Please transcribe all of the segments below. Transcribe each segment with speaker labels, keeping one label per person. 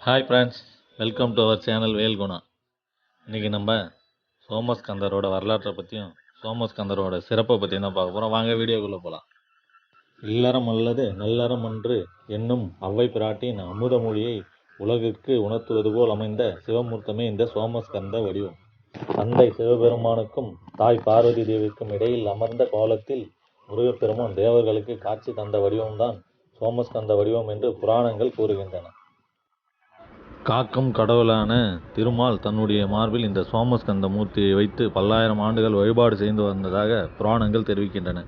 Speaker 1: Hi friends, welcome to our channel Velguna. இன்றைக்கி நம்ம சோமஸ்கந்தரோட வரலாற்றை பற்றியும் சோமஸ்கந்தரோட சிறப்பை பற்றியும் தான் பார்க்க போகிறோம். வாங்க வீடியோக்குள்ளே போகலாம். இல்லறம் அல்லது நல்லறம் அன்று என்னும் அவ்வை பிராட்டியின் அமுத மொழியை உலகிற்கு உணர்த்துவது போல் அமைந்த சிவமூர்த்தமே இந்த சோமஸ்கந்த வடிவம். தந்தை சிவபெருமானுக்கும் தாய் பார்வதி தேவிக்கும் இடையில் அமர்ந்த கோலத்தில் முருகப்பெருமான் தேவர்களுக்கு காட்சி தந்த வடிவம்தான் சோமஸ்கந்த வடிவம் என்று புராணங்கள் கூறுகின்றன. காக்கும் கடவுளான திருமால் தன்னுடைய மார்பில் இந்த சோமஸ்கந்த மூர்த்தியை வைத்து பல்லாயிரம் ஆண்டுகள் வழிபாடு செய்து வந்ததாக புராணங்கள் தெரிவிக்கின்றன.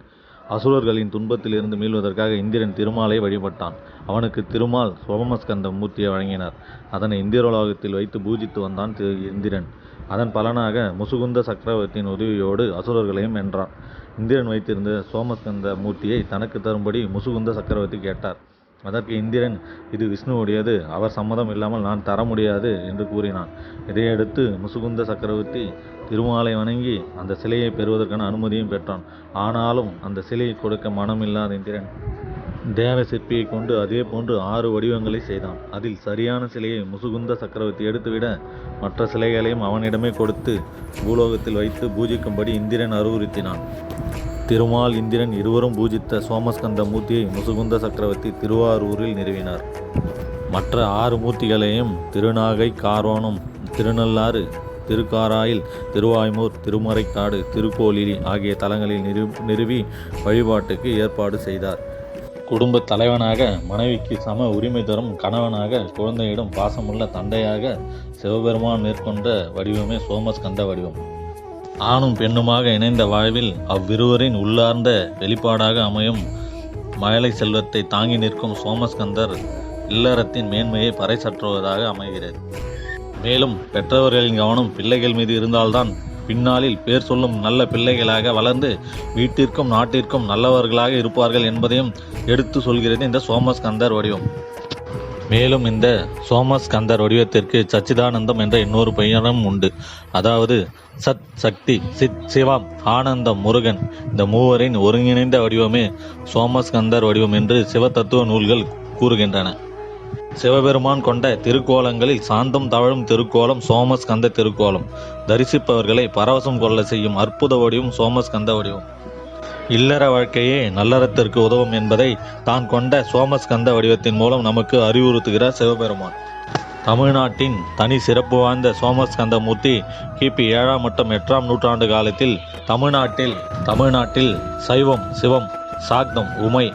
Speaker 1: அசுரர்களின் துன்பத்தில் இருந்து மீள்வதற்காக இந்திரன் திருமாலை வழிபட்டான். அவனுக்கு திருமால் சோமஸ்கந்த மூர்த்தியை வழங்கினார். அதனை இந்திரலோகத்தில் வைத்து பூஜித்து வந்தான் இந்திரன். அதன் பலனாக முசுகுந்த சக்கரவர்த்தியின் உதவியோடு அசுரர்களையும் வென்றான். இந்திரன் வைத்திருந்த சோமஸ்கந்த மூர்த்தியை தனக்கு தரும்படி முசுகுந்த சக்கரவர்த்தி கேட்டார். அதற்கு இந்திரன், இது விஷ்ணுவுடையது, அவர் சம்மதம் இல்லாமல் நான் தர முடியாது என்று கூறினான். இதையடுத்து முசுகுந்த சக்கரவர்த்தி திருமாலை வணங்கி அந்த சிலையை பெறுவதற்கான அனுமதியும் பெற்றான். ஆனாலும் அந்த சிலையை கொடுக்க மனமில்லாத இந்திரன் தேவ சிற்பியை கொண்டு அதே போன்று 6 வடிவங்களை செய்தான். அதில் சரியான சிலையை முசுகுந்த சக்கரவர்த்தி எடுத்துவிட மற்ற சிலைகளையும் அவனிடமே கொடுத்து பூலோகத்தில் வைத்து பூஜிக்கும்படி இந்திரன் அறிவுறுத்தினான். திருமால் இந்திரன் இருவரும் பூஜித்த சோமஸ்கந்த மூர்த்தியை முசுகுந்த சக்கரவர்த்தி திருவாரூரில் நிறுவினார். மற்ற 6 மூர்த்திகளையும் திருநாகை, காரோணம், திருநள்ளாறு, திருக்காராயில், திருவாய்மூர், திருமறைக்காடு, திருக்கோளிலி ஆகிய தலங்களில் நிறுவி வழிபாட்டுக்கு ஏற்பாடு செய்தார். குடும்ப தலைவனாக மனைவிக்கு சம உரிமை தரும் கணவனாக குழந்தையிடம் பாசமுள்ள தந்தையாக சிவபெருமான் மேற்கொண்ட வடிவமே சோமஸ்கந்த வடிவம். ஆணும் பெண்ணுமாக இணைந்த வாழ்வில் அவ்விருவரின் உள்ளார்ந்த வெளிப்பாடாக அமையும் மழலை செல்வத்தை தாங்கி நிற்கும் சோமஸ்கந்தர் இல்லறத்தின் மேன்மையை பறைசாற்றுவதாக அமைகிறது. மேலும் பெற்றவர்களின் கவனம் பிள்ளைகள் மீது இருந்தால்தான் பின்னாளில் பேர் சொல்லும் நல்ல பிள்ளைகளாக வளர்ந்து வீட்டிற்கும் நாட்டிற்கும் நல்லவர்களாக இருப்பார்கள் என்பதையும் எடுத்து சொல்கிறது இந்த சோமஸ்கந்தர் வடிவம். மேலும் இந்த சோமஸ்கந்தர் வடிவத்திற்கு சச்சிதானந்தம் என்ற இன்னொரு பெயரும் உண்டு. அதாவது சத், சக்தி, சித், சிவம், ஆனந்தம், முருகன் இந்த மூவரின் ஒருங்கிணைந்த வடிவமே சோமஸ்கந்தர் வடிவம் என்று சிவ தத்துவ நூல்கள் கூறுகின்றன. சிவபெருமான் கொண்ட திருக்கோலங்களில் சாந்தம் தவழும் திருக்கோலம் சோமஸ்கந்த திருக்கோலம். தரிசிப்பவர்களை பரவசம் கொள்ள செய்யும் அற்புத வடிவம் சோமஸ்கந்த வடிவம். இல்லற வாழ்க்கையே நல்லறத்திற்கு உதவும் என்பதை தான் கொண்ட சோமஸ்கந்த வடிவத்தின் மூலம் நமக்கு அறிவுறுத்துகிறார் சிவபெருமான். தமிழ்நாட்டின் தனி சிறப்பு வாய்ந்த சோமஸ்கந்த மூர்த்தி கிபி 7ஆம் மற்றும் 8ஆம் நூற்றாண்டு காலத்தில் தமிழ்நாட்டில் சைவம், சிவம், சாக்தம், உமை,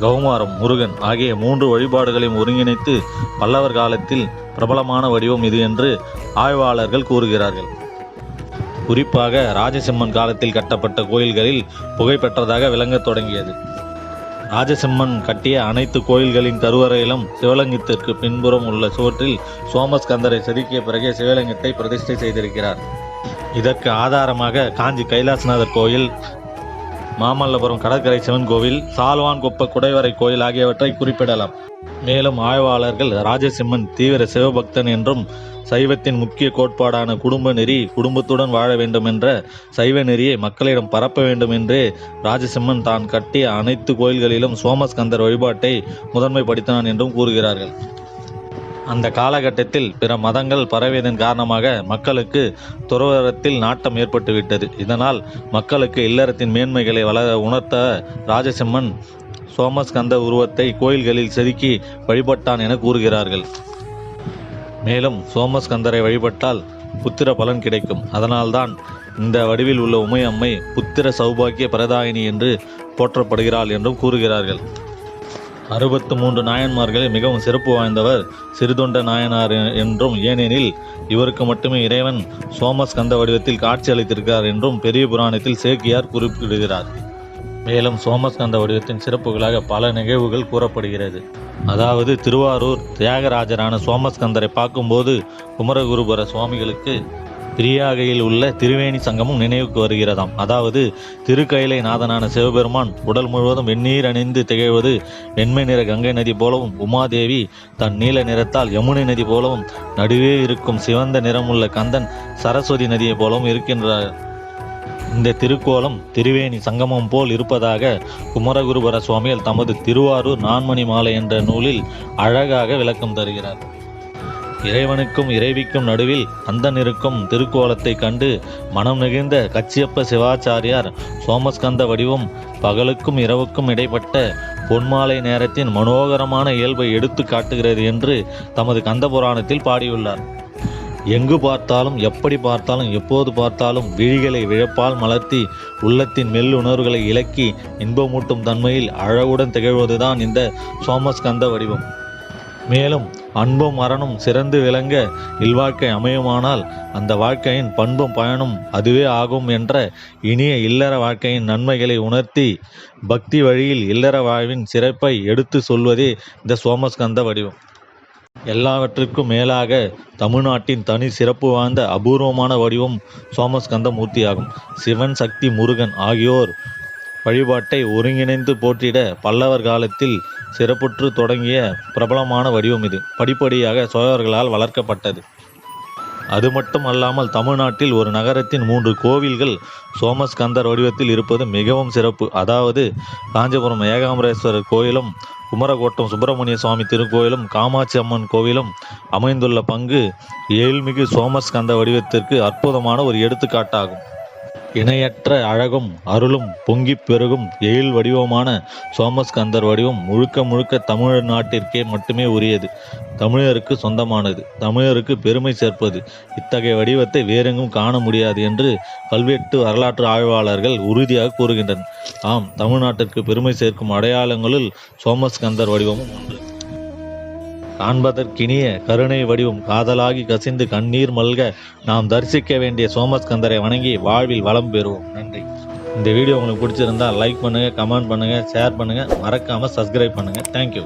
Speaker 1: கௌமாரம், முருகன் ஆகிய 3 வழிபாடுகளையும் ஒருங்கிணைத்து பல்லவர் காலத்தில் பிரபலமான வடிவம் இது என்று ஆய்வாளர்கள் கூறுகிறார்கள். குறிப்பாக ராஜசிம்மன் காலத்தில் கட்டப்பட்ட கோயில்களில் புகழ்பெற்றதாக விளங்கத் தொடங்கியது. ராஜசிம்மன் கட்டிய அனைத்து கோயில்களின் கருவறையிலும் சிவலிங்கத்திற்கு பின்புறம் உள்ள சுவற்றில் சோமஸ்கந்தரை செதுக்கிய பிறகே சிவலிங்கத்தை பிரதிஷ்டை செய்திருக்கிறார். இதற்கு ஆதாரமாக காஞ்சி கைலாசநாதர் கோயில், மாமல்லபுரம் கடற்கரை சிவன் கோவில், சால்வான்குப்ப குடைவரை கோயில் ஆகியவற்றை குறிப்பிடலாம். மேலும் ஆய்வாளர்கள் ராஜசிம்மன் தீவிர சிவபக்தன் என்றும் சைவத்தின் முக்கிய கோட்பாடான குடும்ப நெறி, குடும்பத்துடன் வாழ வேண்டும் என்ற சைவ நெறியை மக்களிடம் பரப்ப வேண்டும் என்றே ராஜசிம்மன் தான் கட்டிய அனைத்து கோயில்களிலும் சோமஸ்கந்தர் வழிபாட்டை முதன்மைப்படுத்தினான் என்றும் கூறுகிறார்கள். அந்த காலகட்டத்தில் பிற மதங்கள் பரவியதன் காரணமாக மக்களுக்கு துறவரத்தில் நாட்டம் ஏற்பட்டுவிட்டது. இதனால் மக்களுக்கு இல்லறத்தின் மேன்மைகளை உணர்த்த ராஜசிம்மன் சோமஸ்கந்த உருவத்தை கோயில்களில் செதுக்கி வழிபட்டான் என கூறுகிறார்கள். மேலும் சோமஸ்கந்தரை வழிபட்டால் புத்திர பலன் கிடைக்கும். அதனால்தான் இந்த வடிவில் உள்ள உமை அம்மை புத்திர சௌபாகிய பிரதாயினி என்று போற்றப்படுகிறாள் என்றும் கூறுகிறார்கள். 63 நாயன்மார்களில் மிகவும் சிறப்பு வாய்ந்தவர் சிறுதொண்ட நாயனார் என்றும், ஏனெனில் இவருக்கு மட்டுமே இறைவன் சோமஸ்கந்த வடிவத்தில் காட்சி அளித்திருக்கிறார் என்றும் பெரிய புராணத்தில் சேக்கியார் குறிப்பிடுகிறார். மேலும் சோமஸ்கந்த வடிவத்தின் சிறப்புகளாக பல நிகழ்வுகள் கூறப்படுகிறது. அதாவது திருவாரூர் தியாகராஜரான சோமஸ்கந்தரை பார்க்கும்போது குமரகுருபர சுவாமிகளுக்கு பிரியாகையில் உள்ள திருவேணி சங்கமும் நினைவுக்கு வருகிறதாம். அதாவது திருக்கைலை நாதனான சிவபெருமான் உடல் முழுவதும் வெந்நீர் அணிந்து திகழ்வது வெண்மை நிற கங்கை நதி போலவும், உமாதேவி தன் நீல நிறத்தால் யமுனை நதி போலவும், நடுவே இருக்கும் சிவந்த நிறமுள்ள கந்தன் சரஸ்வதி நதியை போலவும் இருக்கின்றார். இந்த திருக்கோலம் திருவேணி சங்கமம் போல் இருப்பதாக குமரகுருபர சுவாமிகள் தமது திருவாரூர் நான்மணி மாலை என்ற நூலில் அழகாக விளக்கம் தருகிறார். இறைவனுக்கும் இறைவிக்கும் நடுவில் அந்தன் இருக்கும் திருக்கோலத்தை கண்டு மனம் நெகிழ்ந்த கச்சியப்ப சிவாச்சாரியார் சோமஸ்கந்த வடிவம் பகலுக்கும் இரவுக்கும் இடைப்பட்ட பொன்மாலை நேரத்தின் மனோகரமான இயல்பை எடுத்து காட்டுகிறது என்று தமது கந்த புராணத்தில் பாடியுள்ளார். எங்கு பார்த்தாலும் எப்படி பார்த்தாலும் எப்போது பார்த்தாலும் விழிகளை விழப்பால் மலர்த்தி உள்ளத்தின் மெல்லுணர்வுகளை இலக்கி இன்பமூட்டும் தன்மையில் அழகுடன் திகழ்வதுதான் இந்த சோமஸ்கந்த வடிவம். மேலும் அன்பும் மரணம் சிறந்து விளங்க இல்வாழ்க்கை அமையுமானால் அந்த வாழ்க்கையின் பண்பும் பயனும் அதுவே ஆகும் என்ற இனிய இல்லற வாழ்க்கையின் நன்மைகளை உணர்த்தி பக்தி வழியில் இல்லற வாழ்வின் சிறப்பை எடுத்து சொல்வதே இந்த சோமஸ்கந்த வடிவம். எல்லாவற்றிற்கும் மேலாக தமிழ்நாட்டின் தனி சிறப்பு வாய்ந்த அபூர்வமான வடிவம் சோமஸ்கந்த மூர்த்தியாகும். சிவன், சக்தி, முருகன் ஆகியோர் வழிபாட்டை ஒருங்கிணைந்து போற்றிட பல்லவர் காலத்தில் சிறப்புற்று தொடங்கிய பிரபலமான வடிவம் இது. படிப்படியாக சோழர்களால் வளர்க்கப்பட்டது. அது மட்டும் அல்லாமல் தமிழ்நாட்டில் ஒரு நகரத்தின் 3 கோவில்கள் சோமஸ்கந்தர் வடிவத்தில் இருப்பது மிகவும் சிறப்பு. அதாவது காஞ்சிபுரம் ஏகாம்பரேஸ்வரர் கோயிலும் குமரகோட்டம் சுப்பிரமணிய சுவாமி திருக்கோயிலும் காமாட்சி அம்மன் கோவிலும் அமைந்துள்ள பங்கு ஏழ்மிகு சோமஸ்கந்த வடிவத்திற்கு அற்புதமான ஒரு எடுத்துக்காட்டாகும். இணையற்ற அழகும் அருளும் பொங்கிப் பெருகும் எழில் வடிவமான சோமஸ்கந்தர் வடிவம் முழுக்க முழுக்க தமிழ்நாட்டிற்கே மட்டுமே உரியது. தமிழருக்கு சொந்தமானது, தமிழருக்கு பெருமை சேர்ப்பது. இத்தகைய வடிவத்தை வேறெங்கும் காண முடியாது என்று பல்வேறு வரலாற்று ஆய்வாளர்கள் உறுதியாக கூறுகின்றனர். ஆம், தமிழ்நாட்டிற்கு பெருமை சேர்க்கும் அடையாளங்களில் சோமஸ்கந்தர் வடிவமும் ஒன்று. காண்பதற்கினிய கருணை வடிவம் காதலாகி கசிந்து கண்ணீர் மல்க நாம் தரிசிக்க வேண்டிய சோமஸ்கந்தரை வணங்கி வாழ்வில் வளம் பெறுவோம். நன்றி. இந்த வீடியோ உங்களுக்கு பிடிச்சிருந்தா லைக் பண்ணுங்க, கமெண்ட் பண்ணுங்க, ஷேர் பண்ணுங்க, மறக்காம சப்ஸ்கிரைப் பண்ணுங்க. தேங்க்யூ.